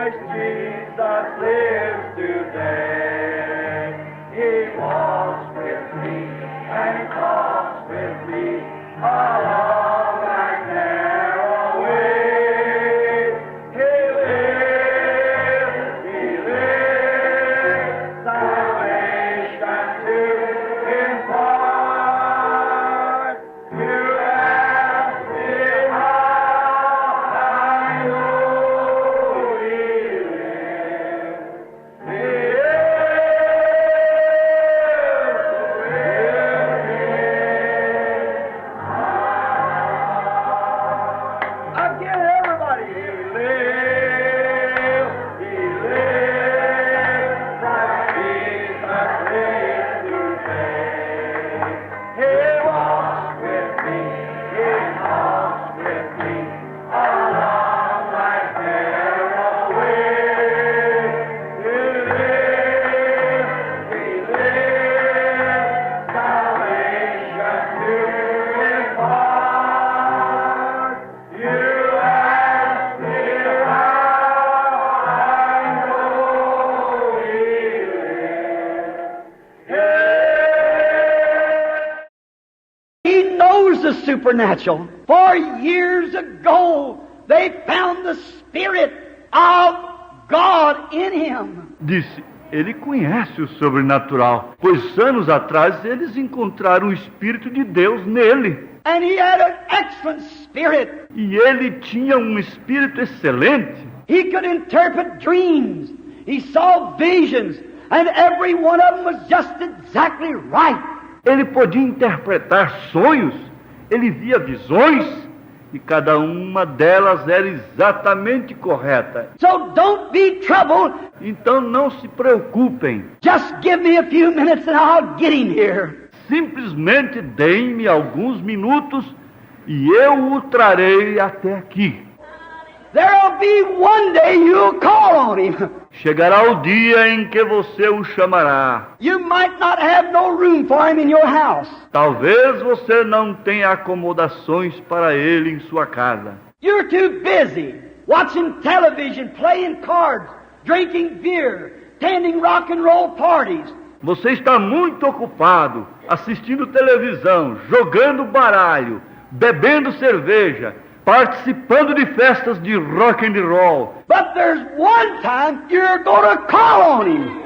Christ Jesus lives today. He walks with me and talks with me along that narrow way. He lives, salvation to impart. You ask me how I know He lives. He Again, everybody. He lives. He lives. Christ Jesus lives today. He walks with me. He talks with me along that narrow way. He lives. Salvation to impart. You ask me how I know He lives. He knows the supernatural. For years ago, they found the Spirit of God in him. Disse, ele conhece o sobrenatural, pois anos atrás eles encontraram o Espírito de Deus nele. And he had an excellent spirit. E ele tinha um espírito excelente. He could interpret dreams. He saw visions. And every one of them was just exactly right. Ele podia interpretar sonhos, ele via visões, e cada uma delas era exatamente correta. So don't be troubled. Então não se preocupem, Just give me a few minutes and I'll get him here. simplesmente deem-me alguns minutos e eu o trarei até aqui. There'll be one day you'll call on him. Chegará o dia em que você o chamará. You might not have no room for him in your house. Talvez você não tenha acomodações para ele em sua casa. You're too busy watching television, playing cards, drinking beer, attending rock and roll parties. Você está muito ocupado assistindo televisão, jogando baralho, bebendo cerveja, participando de festas de rock and roll. But there's one time you're going to call on him.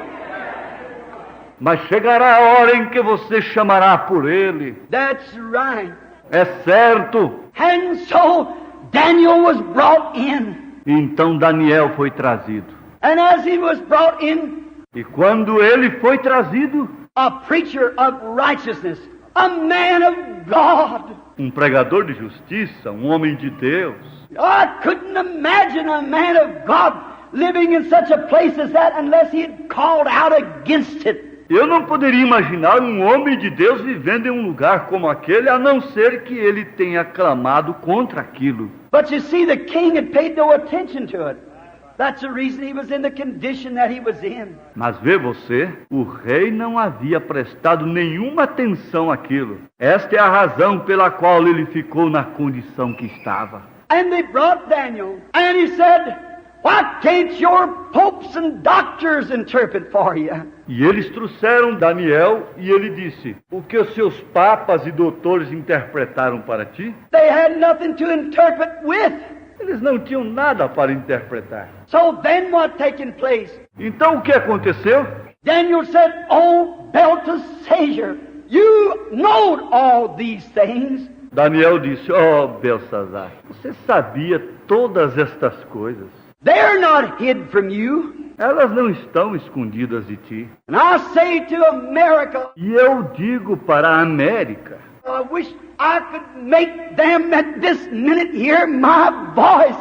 Mas chegará a hora em que você chamará por ele. That's right. É certo. And so Daniel was brought in. Então Daniel foi trazido. And as he was brought in, E quando ele foi trazido, a preacher of righteousness, a man of God. um pregador de justiça, um homem de Deus. I couldn't imagine a man of God living in such a place as that unless he had called out against it. Eu não poderia imaginar um homem de Deus vivendo em um lugar como aquele, a não ser que ele tenha clamado contra aquilo. But you see, the king had paid no attention to it. That's the reason he was in the condition that he was in. Mas vê você, o rei não havia prestado nenhuma atenção àquilo. Esta é a razão pela qual ele ficou na condição que estava. And they brought Daniel, and he said, "Why can't your popes and doctors interpret for you?" E eles trouxeram Daniel e ele disse, o que os seus papas e doutores interpretaram para ti? They had nothing to interpret with. Eles não tinham nada para interpretar. So then what taking place? Então o que aconteceu? Daniel said, "Oh, Belteshazzar, you know all these things." Daniel disse, oh Belsazar, você sabia todas estas coisas. They're not hid from you. Elas não estão escondidas de ti. And I say to America, E eu digo para a América, I wish I could make them at this minute hear my voice.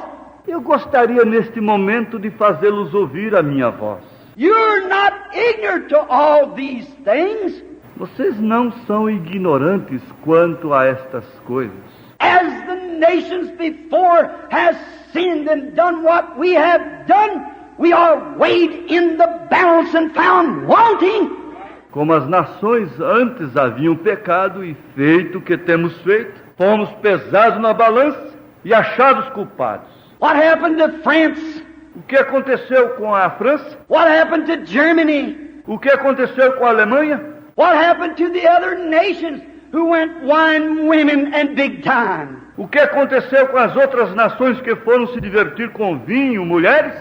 eu gostaria neste momento de fazê-los ouvir a minha voz. You're not ignorant to all these things. Vocês não são ignorantes quanto a estas coisas. As the nations before has sinned and done what we have done, we are weighed in the balance and found wanting. Como as nações antes haviam pecado e feito o que temos feito, fomos pesados na balança e achados culpados. What happened to France O que aconteceu com a França? What happened to Germany? O que aconteceu com a Alemanha? What happened to the other nations who went wine, women, and big time? O que aconteceu com as outras nações que foram se divertir com vinho, mulheres?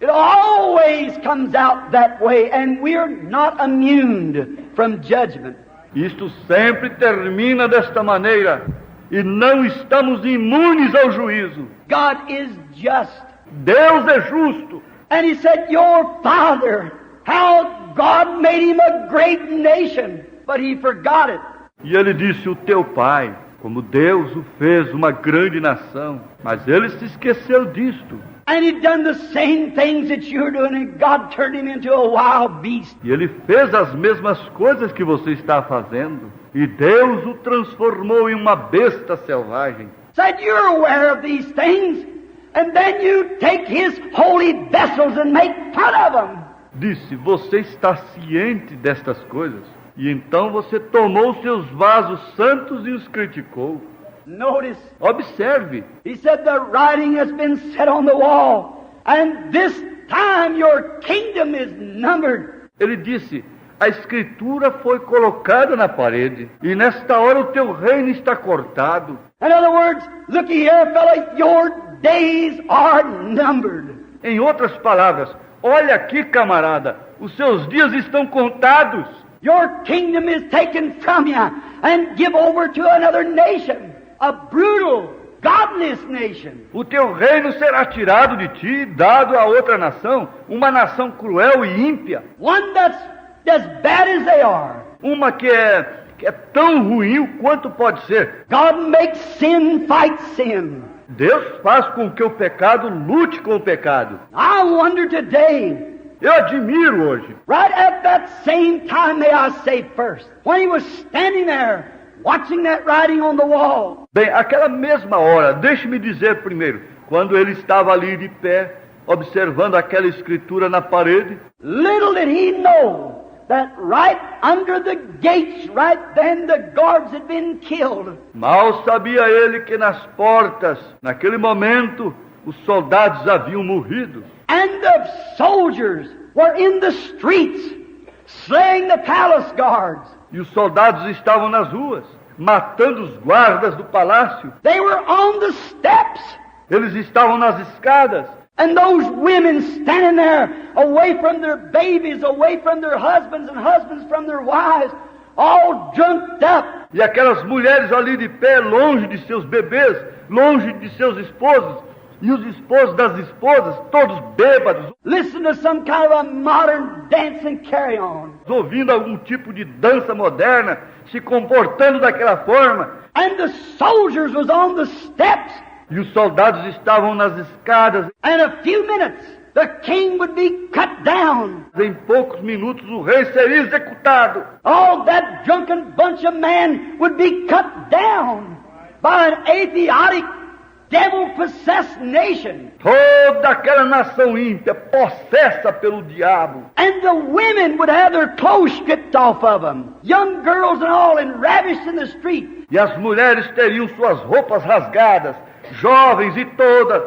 It always comes out that way, and we are not immune from judgment. Isto sempre termina desta maneira e não estamos imunes ao juízo. God is just. Deus é justo. And He said, your father, how God made him a great nation, but he forgot it. E ele disse, o teu pai, como Deus o fez uma grande nação, mas ele se esqueceu disto. And he'd done the same things that you're doing, and God turned him into a wild beast. E ele fez as mesmas coisas que você está fazendo. E Deus o transformou em uma besta selvagem. Said, you're aware of these things, and then you take His holy vessels and make fun of them. Disse, você está ciente destas coisas. E então você tomou seus vasos santos e os criticou. Notice, Observe. He said, the writing has been set on the wall, and this time your kingdom is numbered. Ele disse, a escritura foi colocada na parede, e nesta hora o teu reino está cortado. In other words, looky here, fella, your days are numbered. Em outras palavras, olha aqui, camarada, os seus dias estão contados. Your kingdom is taken from you and give over to another nation, a brutal, godless nation. O teu reino será tirado de ti e dado a outra nação, uma nação cruel e ímpia, One that's as bad as they are. uma que é tão ruim quanto pode ser. God makes sin fight sin. Deus faz com que o pecado lute com o pecado. I wonder today, Eu admiro hoje, right at that same time, may I say first, when he was standing there watching that writing on the wall, bem, aquela mesma hora, deixe-me dizer primeiro, quando ele estava ali de pé, observando aquela escritura na parede, little did he know that right under the gates, right then, the guards had been killed. mal sabia ele que nas portas, naquele momento, os soldados haviam morrido. And the soldiers were in the streets, slaying the palace guards. E os soldados estavam nas ruas, matando os guardas do palácio. They were on the steps. Eles estavam nas escadas. And those women standing there, away from their babies, away from their husbands, and husbands from their wives, all drunked up. E aquelas mulheres ali de pé, longe de seus bebês, longe de seus esposos, e os esposos das esposas, todos bêbados, Listen to some kind of a modern dance and carry on. ouvindo algum tipo de dança moderna, se comportando daquela forma. And the soldiers was on the steps. E os soldados estavam nas escadas. In a few minutes, the king would be cut down. Em poucos minutos o rei seria executado. All that drunken bunch of men would be cut down by an idiotic, devil-possessed nation. Toda aquela nação ímpia, possessa pelo diabo. And the women would have their clothes stripped off of them, young girls and all, and ravished in the street. E as mulheres teriam suas roupas rasgadas, jovens e todas,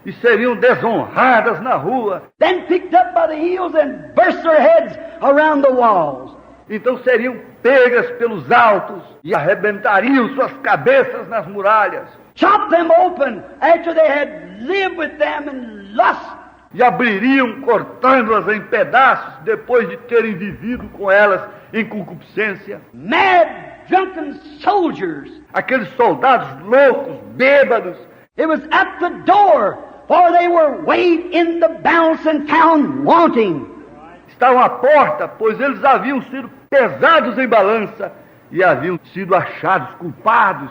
e seriam desonradas na rua. Then picked up by the heels and burst their heads around the walls. Então seriam pegas pelos altos e arrebentariam suas cabeças nas muralhas. Chop them open after they had lived with them in lust. E abririam cortando-as em pedaços depois de terem vivido com elas em concupiscência. Mad, drunken soldiers. Aqueles soldados loucos, bêbados, It was at the door, for they were weighed in the balance and found wanting. estavam à porta, pois eles haviam sido pesados em balança e haviam sido achados culpados.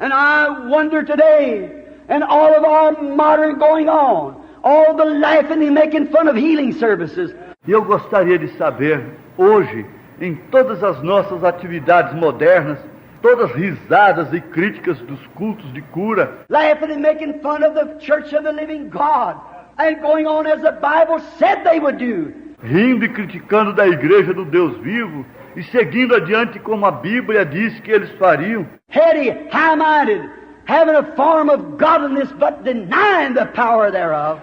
And I wonder today, and all of our modern going on, all the laughing and making fun of healing services, E eu gostaria de saber, hoje, em todas as nossas atividades modernas, todas risadas e críticas dos cultos de cura, laughing and making fun of the Church of the Living God, and going on as the Bible said they would do. rindo e criticando da igreja do Deus vivo, e seguindo adiante como a Bíblia diz que eles fariam, Heady, high-minded, having a form of godliness but denying the power thereof.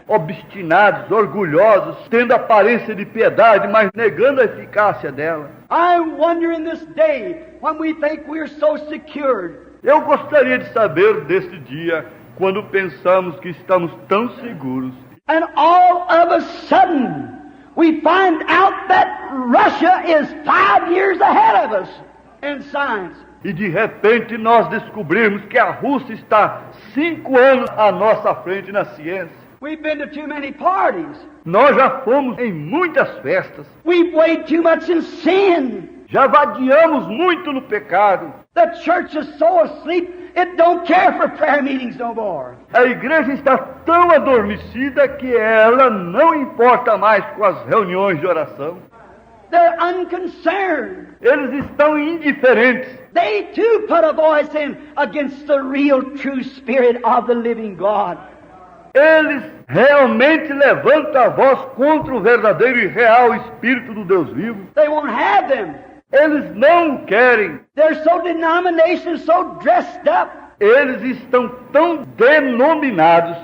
obstinados, orgulhosos, tendo aparência de piedade, mas negando a eficácia dela. I wonder in this day, when we think we're so secured, Eu gostaria de saber desse dia, quando pensamos que estamos tão seguros, and all of a sudden we find out that Russia is 5 years ahead of us in science. e de repente nós descobrimos que a Rússia está 5 anos à nossa frente na ciência. We've been to too many parties. Nós já fomos em muitas festas, We've weighed too much in sin. já vadiamos muito no pecado. The church is so asleep, it don't care for prayer meetings no more. A igreja está tão adormecida que ela não importa mais com as reuniões de oração. They're unconcerned. Eles estão indiferentes. They too put a voice in against the real true spirit of the living God. Eles realmente levantam a voz contra o verdadeiro e real Espírito do Deus vivo. They won't have them. Eles não o querem. They're so denominational, so dressed up. Eles estão tão denominados,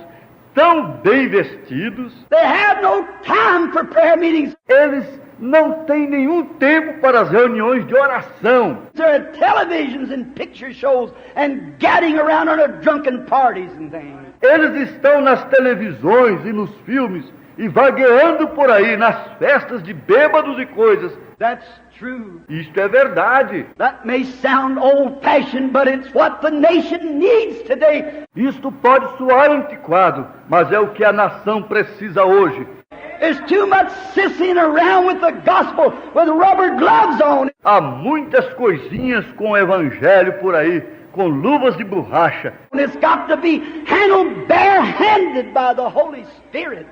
tão bem vestidos. They have no time for prayer meetings. Eles não têm nenhum tempo para as reuniões de oração. They're at televisions and picture shows and gadding around on their drunken parties and things. Eles estão nas televisões e nos filmes e vagueando por aí nas festas de bêbados e coisas. That's true. Isto é verdade. That may sound old-fashioned, but it's what the nation needs today. Isto pode soar antiquado, mas é o que a nação precisa hoje. There's too much sissing around with the gospel with rubber gloves on. Há muitas coisinhas com o evangelho por aí, com luvas de borracha. And it's got to be handled bare-handed by the Holy Spirit.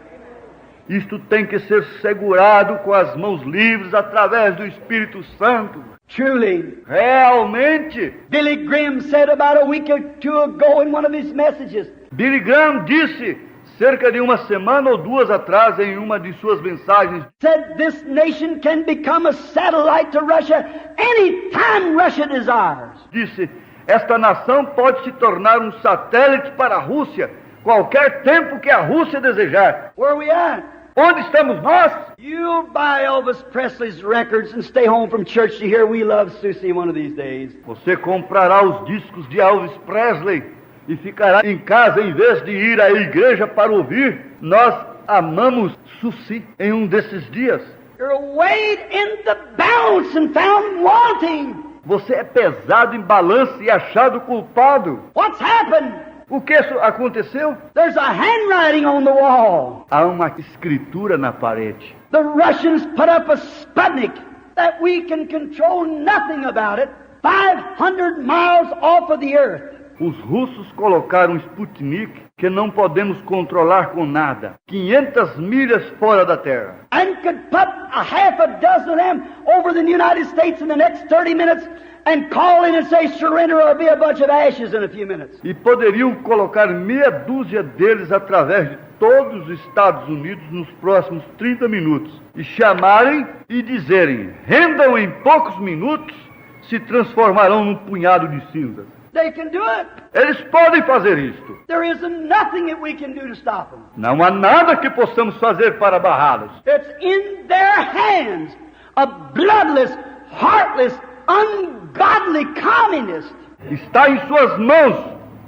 Isto tem que ser segurado com as mãos livres através do Espírito Santo. Truly. Realmente, Billy Graham said about a week or two ago in one of his messages, Billy Graham disse, cerca de uma semana ou duas atrás, em uma de suas mensagens, said this nation can become a satellite to Russia any time Russia desires. disse, esta nação pode se tornar um satélite para a Rússia, qualquer tempo que a Rússia desejar. Where are we at? Onde estamos nós? You'll buy Elvis Presley's records and stay home from church to hear We Love Susie one of these days. Você comprará os discos de Elvis Presley e ficará em casa em vez de ir à igreja para ouvir. Nós amamos Susi em um desses dias. You're weighed in the balance and found wanting. Você é pesado em balança e achado culpado. What's happened? O que isso aconteceu? There's a handwriting on the wall. Há uma escritura na parede. The Russians put up a Sputnik that we can control nothing about it 500 miles off of the earth. Os russos colocaram Sputnik que não podemos controlar com nada. 500 milhas fora da Terra. And could put a half a dozen of them over the United States in the next 30 minutes and call in and say surrender or be a bunch of ashes in a few minutes. E poderiam colocar meia dúzia deles através de todos os Estados Unidos nos próximos 30 minutos. E chamarem e dizerem, rendam em poucos minutos, se transformarão num punhado de cinzas. They can do it. Eles podem fazer isto. There isn't nothing that we can do to stop them. Não há nada que possamos fazer para barrá-los. It's in their hands, a bloodless, heartless, ungodly communist. Está em suas mãos,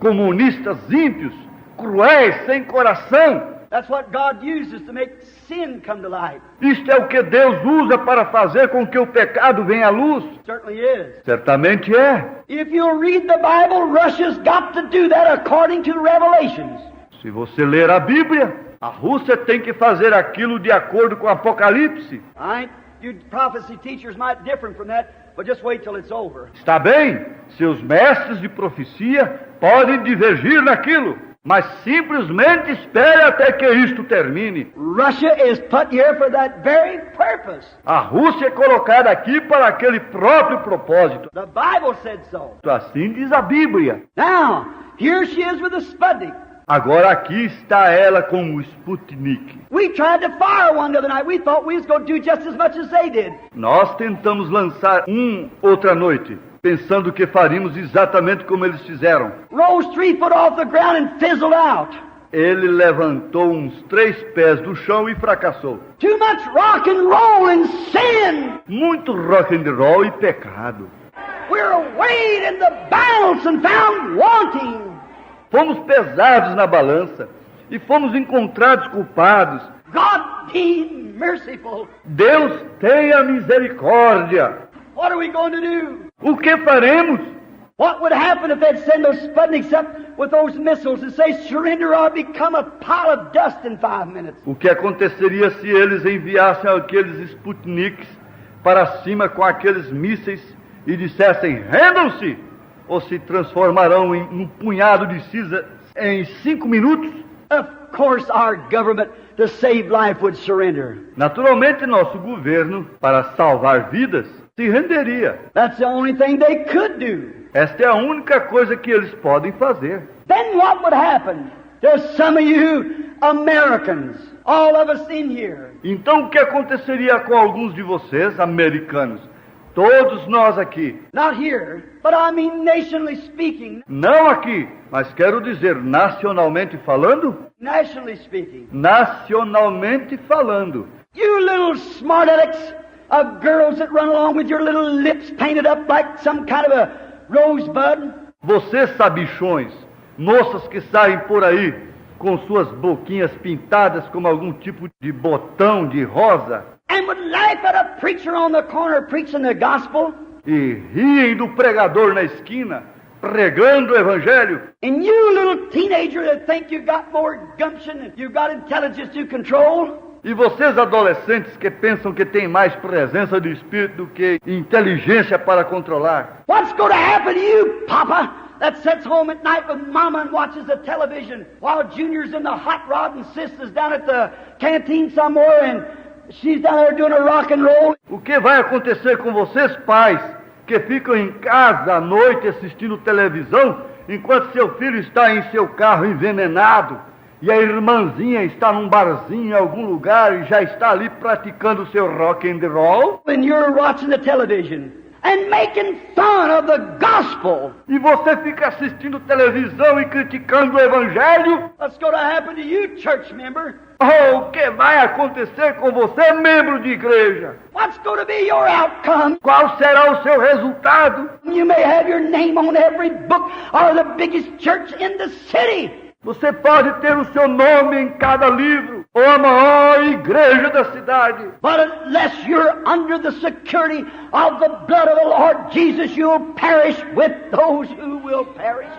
comunistas ímpios, cruéis, sem coração. That's what God uses to make sin come to light. Isto é o que Deus usa para fazer com que o pecado venha à luz. Certainly is. Certamente é. If you read the Bible, Russia's got to do that according to Revelations. Se você ler a Bíblia, a Rússia tem que fazer aquilo de acordo com o Apocalipse. All right? You prophecy teachers might differ from that, but just wait till it's over. Está bem? Seus mestres de profecia podem divergir naquilo, mas simplesmente espere até que isto termine. Russia is put here for that very purpose. A Rússia é colocada aqui para aquele próprio propósito. The Bible said so. Assim diz a Bíblia. Now, here she is with a Sputnik. Agora aqui está ela com o Sputnik. We tried to fire one the other night. We thought we was going to do just as much as they did. Nós tentamos lançar outra noite, pensando que faríamos exatamente como eles fizeram. Rose 3 foot off the ground and fizzled out. Ele levantou uns 3 pés do chão e fracassou. Too much rock and roll and sin. Muito rock and roll e pecado. We're weighed in the balance and found wanting. Fomos pesados na balança e fomos encontrados culpados. God be merciful. Deus tenha misericórdia. What are we going to do? O que faremos? What would happen if they'd send those Sputniks up with those missiles and say, surrender or become a pile of dust in 5 minutes? O que aconteceria se eles enviassem aqueles Sputniks para cima com aqueles mísseis e dissessem, rendam-se, ou se transformarão em um punhado de cinza em 5 minutos? Of course our government, to save life, would surrender. Naturalmente, nosso governo, para salvar vidas, se renderia. That's the only thing they could do. Esta é a única coisa que eles podem fazer. Then what would happen to some of you Americans, all of us in here? Então, o que aconteceria com alguns de vocês, americanos? Todos nós aqui. Not here, but I mean nationally speaking. Não aqui, mas quero dizer nacionalmente falando? Nationally speaking. Nacionalmente falando. You little smart alecks of girls that run along with your little lips painted up like some kind of a rosebud. Vocês sabichões, moças que saem por aí com suas boquinhas pintadas como algum tipo de botão de rosa. And would laugh at a preacher on the corner preaching the gospel. E riem do pregador na esquina, pregando o evangelho. And you little teenager that think you got more gumption and you got intelligence to control. E vocês adolescentes que pensam que tem mais presença de espírito do que inteligência para controlar. What's going to happen to you, Papa, that sits home at night with Mama and watches the television while Junior's in the hot rod and Sister's down at the canteen somewhere and she's down there doing a rock and roll? O que vai acontecer com vocês, pais, que ficam em casa à noite assistindo televisão, enquanto seu filho está em seu carro envenenado, e a irmãzinha está num barzinho em algum lugar e já está ali praticando seu rock and roll? When you're watching the television and making fun of the gospel. E você fica assistindo televisão e criticando o evangelho? What's going to happen to you, church member? Oh, o que vai acontecer com você, membro de igreja? What's going to be your outcome? Qual será o seu resultado? You may have your name on every book or the biggest church in the city. Você pode ter o seu nome em cada livro, ou a maior igreja da cidade. But unless you're under the security of the blood of the Lord Jesus, you'll perish with those who will perish.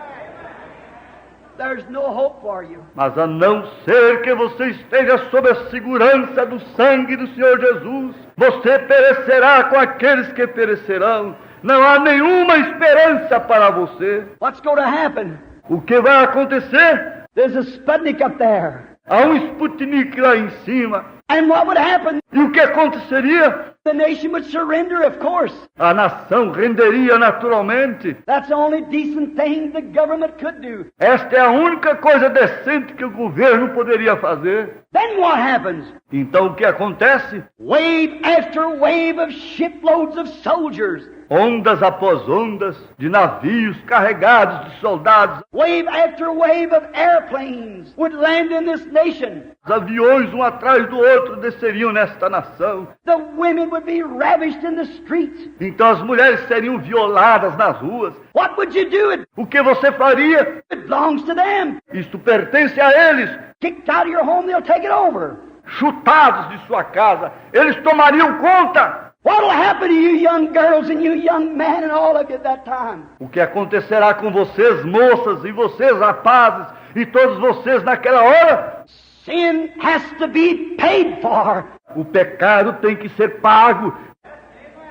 There's no hope for you. Mas a não ser que você esteja sob a segurança do sangue do Senhor Jesus, você perecerá com aqueles que perecerão. Não há nenhuma esperança para você. What's going to happen? O que vai acontecer? There's a Sputnik up there. Há um Sputnik lá em cima. And what would happen? E o que aconteceria? The nation would surrender, of course. A nação renderia naturalmente. That's the only decent thing the government could do. Esta é a única coisa decente que o governo poderia fazer. Then what happens? Então o que acontece? Wave after wave of shiploads of soldiers. Ondas após ondas de navios carregados de soldados. Wave after wave of airplanes would land in this nation. Os aviões um atrás do outro desceriam nesta nação. The women would be ravished in the streets. Então as mulheres seriam violadas nas ruas. What would you do? O que você faria? It belongs to them. Isto pertence a eles. Kicked out of your home, they'll take it over. Chutados de sua casa, eles tomariam conta. What'll happen to you young girls and you young men and all of you at that time? O que acontecerá com vocês, moças, e vocês, rapazes, e todos vocês naquela hora? Sin has to be paid for. O pecado tem que ser pago.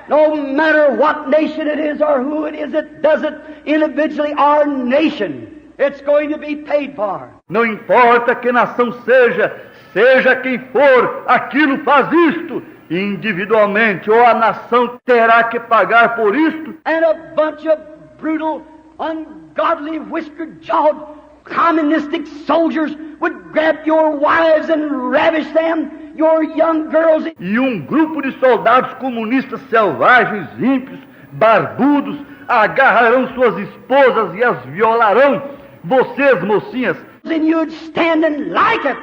No matter what nation it is or who it is that does it individually or nation, it's going to be paid for. Não importa que nação seja, seja quem for, aquilo faz isto. Individualmente, ou a nação terá que pagar por isto. And a bunch of brutal, ungodly, whiskered-jawed, communistic soldiers would grab your wives and ravish them, your young girls. E um grupo de soldados comunistas selvagens, ímpios, barbudos, agarrarão suas esposas e as violarão. Vocês, mocinhas, and you'd stand and like it.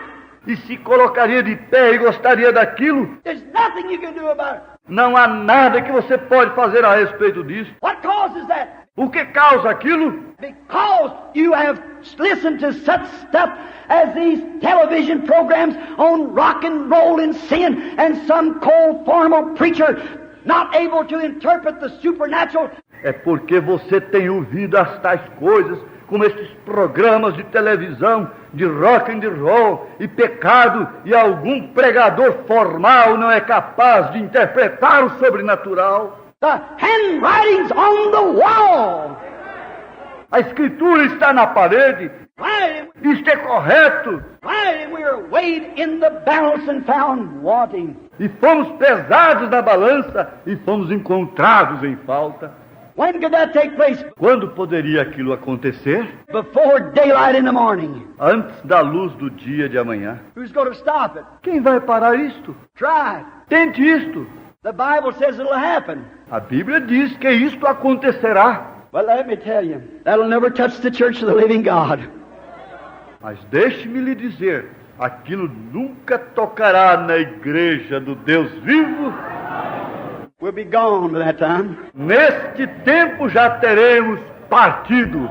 E se colocaria de pé e gostaria daquilo, There's nothing you can do about it. não há nada que você pode fazer a respeito disso. What causes that? O que causa aquilo? Because you have listened to such stuff as these television programs on rock and roll and sin, and some cold formal preacher not able to interpret the supernatural. É porque você tem ouvido as tais coisas, como esses programas de televisão, de rock and roll e pecado, e algum pregador formal não é capaz de interpretar o sobrenatural. The handwriting's on the wall. A escritura está na parede. Right, Isto é correto. right, and we were weighed in the balance and found wanting. E fomos pesados na balança e fomos encontrados em falta. When could that take place? Quando poderia aquilo acontecer? Before daylight in the morning. Antes da luz do dia de amanhã. Who's going to stop it? Quem vai parar isto? Try it. Tente isto. The Bible says it'll happen. A Bíblia diz que isto acontecerá. Well, let me tell you, that'll never touch the church of the living God. Mas deixe-me lhe dizer, aquilo nunca tocará na igreja do Deus vivo. We'll be gone by that time. Neste tempo já teremos partido.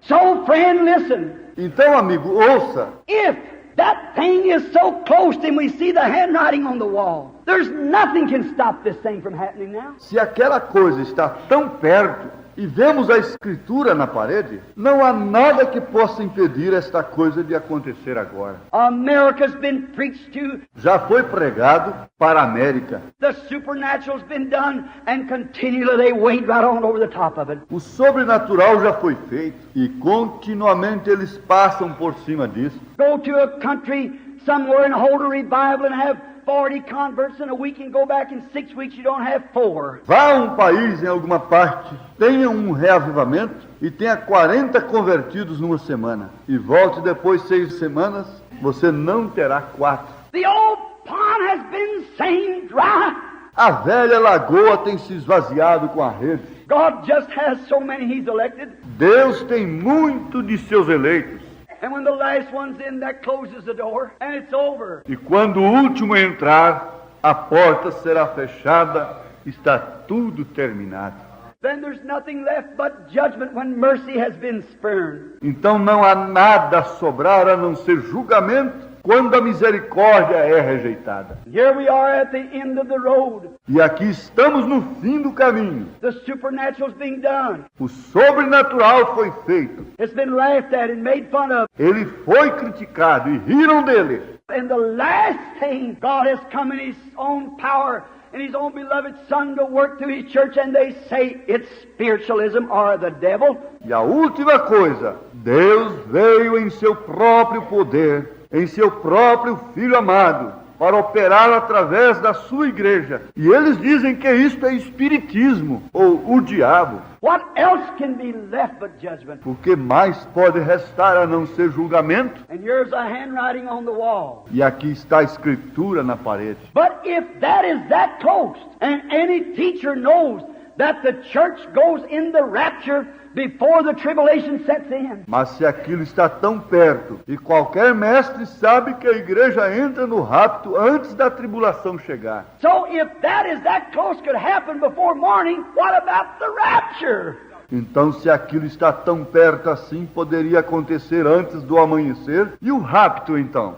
So, friend, listen. Então, amigo, ouça. If that thing is so close and we see the handwriting on the wall, there's nothing can stop this thing from happening now. Se aquela coisa está tão perto e vemos a escritura na parede, não há nada que possa impedir esta coisa de acontecer agora. America's been preached to, Já foi pregado para a América. the supernatural's been done, and continually they wade right on over the top of it. O sobrenatural já foi feito e continuamente eles passam por cima disso. Go to a country somewhere and hold a revival and have 40 converts in a week and go back in 6 weeks, you don't have 4. Vá a um país, em alguma parte, tenha um reavivamento e tenha 40 convertidos numa semana. E volte depois 6 semanas, você não terá 4. The old pond has been saying dry. A velha lagoa tem se esvaziado com a rede. God just has so many He's elected. Deus tem muito de seus eleitos. And when the last one's in, that closes the door, and it's over. E quando o último entrar, a porta será fechada, está tudo terminado. Then there's nothing left but judgment when mercy has been spurned. Então não há nada a sobrar a não ser julgamento quando a misericórdia é rejeitada. Here we are at the end of the road. E aqui estamos no fim do caminho. The supernatural's being done. O sobrenatural foi feito. It's been laughed at and made fun of. Ele foi criticado e riram dele. And the last thing, God has come in His own power and His own beloved Son to work through His church, and they say it's spiritualism or the devil. E a última coisa, Deus veio em seu próprio poder, em seu próprio Filho amado, para operar através da sua igreja. E eles dizem que isto é espiritismo, ou o diabo. What else can be left but judgment? O que mais pode restar a não ser julgamento? And here's a handwriting on the wall. E aqui está a escritura na parede. But if that is that close, and any teacher knows that the church goes in the rapture before the tribulation sets in. Mas se aquilo está tão perto, e qualquer mestre sabe que a igreja entra no rapto antes da tribulação chegar. So if that is that close could happen before morning, what about the rapture? Então, se aquilo está tão perto assim, poderia acontecer antes do amanhecer. E o rapto, então?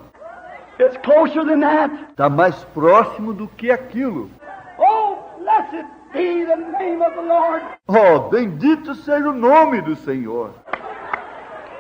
It's closer than that. Está mais próximo do que aquilo. Oh, blessed be the name of the Lord. Oh, bendito seja o nome do Senhor.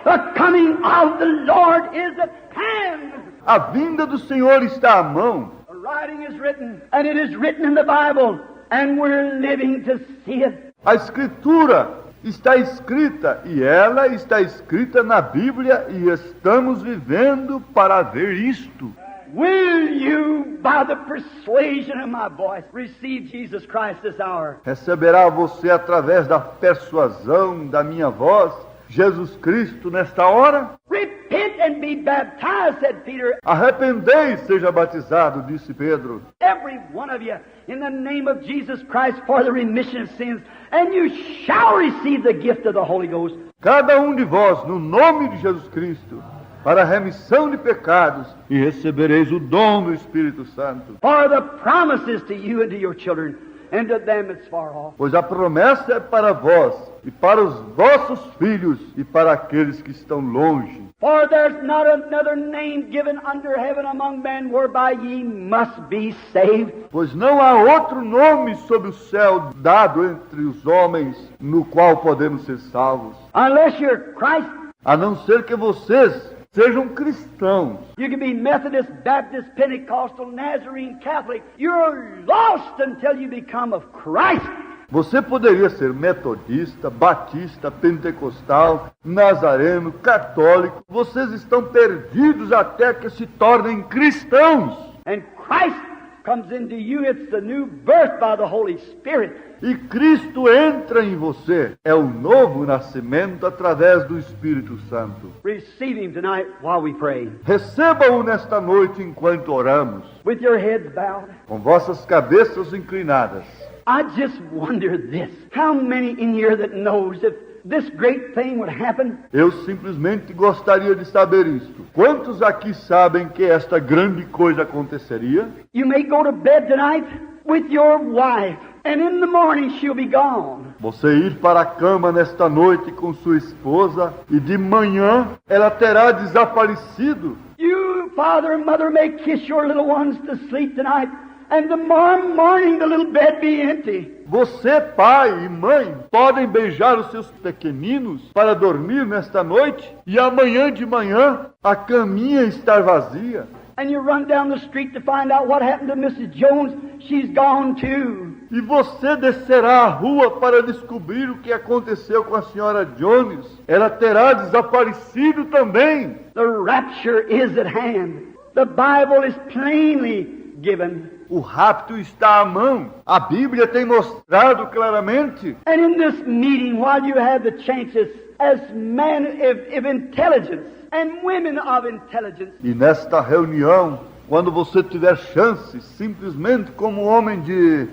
The coming of the Lord is at hand. A vinda do Senhor está à mão. The writing is written, and it is written in the Bible, and we're living to see it. A Escritura está escrita, e ela está escrita na Bíblia, e estamos vivendo para ver isto. Will you, by the persuasion of my voice, receive Jesus Christ this hour? Receberá você através da persuasão da minha voz, Jesus Cristo nesta hora? Repent and and be baptized, said Peter, Arrependei e seja batizado, disse Pedro, every one of you, in the name of Jesus Christ for the remission of sins, and you shall receive the gift of the Holy Ghost. cada de vós, no nome de Jesus Cristo, para a remissão de pecados, e recebereis o dom do Espírito Santo. For the promises to you and to your children, and to them that's far off. Pois a promessa é para vós, e para os vossos filhos, e para aqueles que estão longe. For there's not another name given under heaven among men whereby ye must be saved. Pois não há outro nome sob o céu dado entre os homens, no qual podemos ser salvos, Unless you're Christ, a não ser que vocês sejam cristãos. you can be Methodist, Baptist, Pentecostal, Nazarene, Catholic. You're lost until you become of Christ. Você poderia ser metodista, batista, pentecostal, nazareno, católico. Vocês estão perdidos até que se tornem cristãos. And Christ comes into you. It's the new birth by the Holy Spirit. E Cristo entra em você. É o novo nascimento através do Espírito Santo. Receive Him tonight while we pray. Receba-o nesta noite enquanto oramos, With your heads bowed. com vossas cabeças inclinadas. I just wonder this. How many in here that knows if this great thing would happen? Eu simplesmente gostaria de saber isto. Quantos aqui sabem que esta grande coisa aconteceria? You may go to bed tonight with your wife, and in the morning she'll be gone. Você ir para a cama nesta noite com sua esposa e de manhã ela terá desaparecido. You, father and mother, may kiss your little ones to sleep tonight, and tomorrow morning the little bed be empty. Você, pai e mãe, podem beijar os seus pequeninos para dormir nesta noite e amanhã de manhã a caminha estar vazia. And you run down the street to find out what happened to Mrs. Jones. She's gone too. E você descerá à rua para descobrir o que aconteceu com a senhora Jones. Ela terá desaparecido também. The rapture is at hand. The Bible is plainly given. O rapto está à mão. A Bíblia tem mostrado claramente. And in this meeting, while you have the chances as men of intelligence and women of intelligence, E nesta reunião, quando você tiver chance, simplesmente como homem de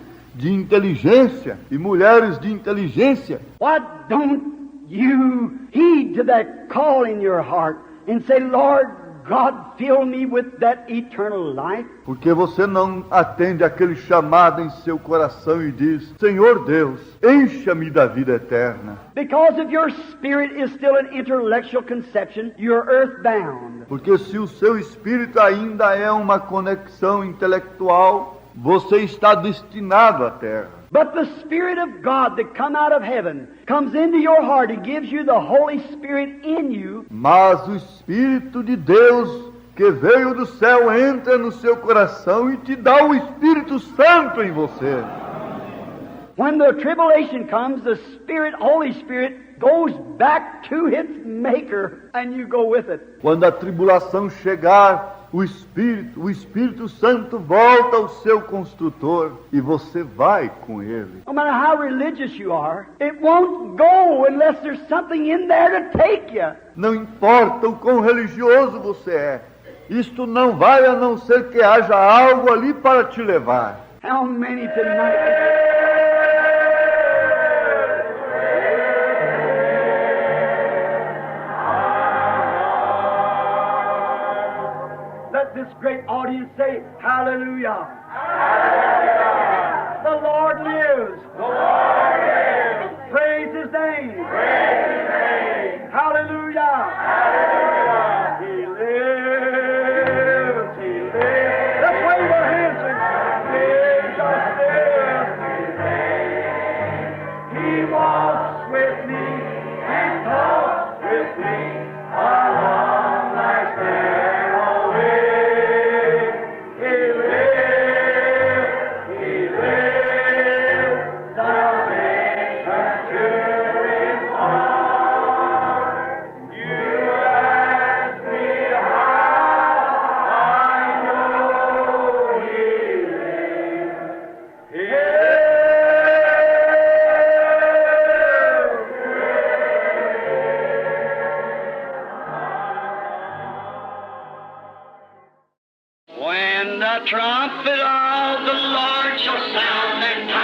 inteligência e mulheres de inteligência, why don't you heed to that call in your heart and say, Lord God, fill me with that eternal life? porque você não atende aquele chamado em seu coração e diz: Senhor Deus, encha-me da vida eterna. Because if your spirit is still an intellectual conception, you're earthbound. Porque se o seu espírito ainda é uma conexão intelectual, você está destinado à terra. But the Spirit of God that come out of heaven comes into your heart and gives you the Holy Spirit in you. Mas o Espírito de Deus que veio do céu entra no seu coração e te dá o Espírito Santo em você. When the tribulation comes, the Spirit, Holy Spirit, goes back to its maker and you go with it. Quando a tribulação chegar, o Espírito Santo volta ao seu construtor e você vai com ele. No matter how religious you are, it won't go unless there's something in there to take you. Não importa o quão religioso você é, isto não vai a não ser que haja algo ali para te levar. How many tonight? Let this great audience say, Hallelujah. Hallelujah. The Lord lives. The Lord lives. Praise His name. Praise His name. Hallelujah. Hallelujah. He lives. He lives. Let's wave our hands and Jesus lives. He walks with me and talks with me along life's narrow way. He lives. He lives. Salvation to His heart. You ask me how I know He lives. the trumpet of the Lord shall sound, and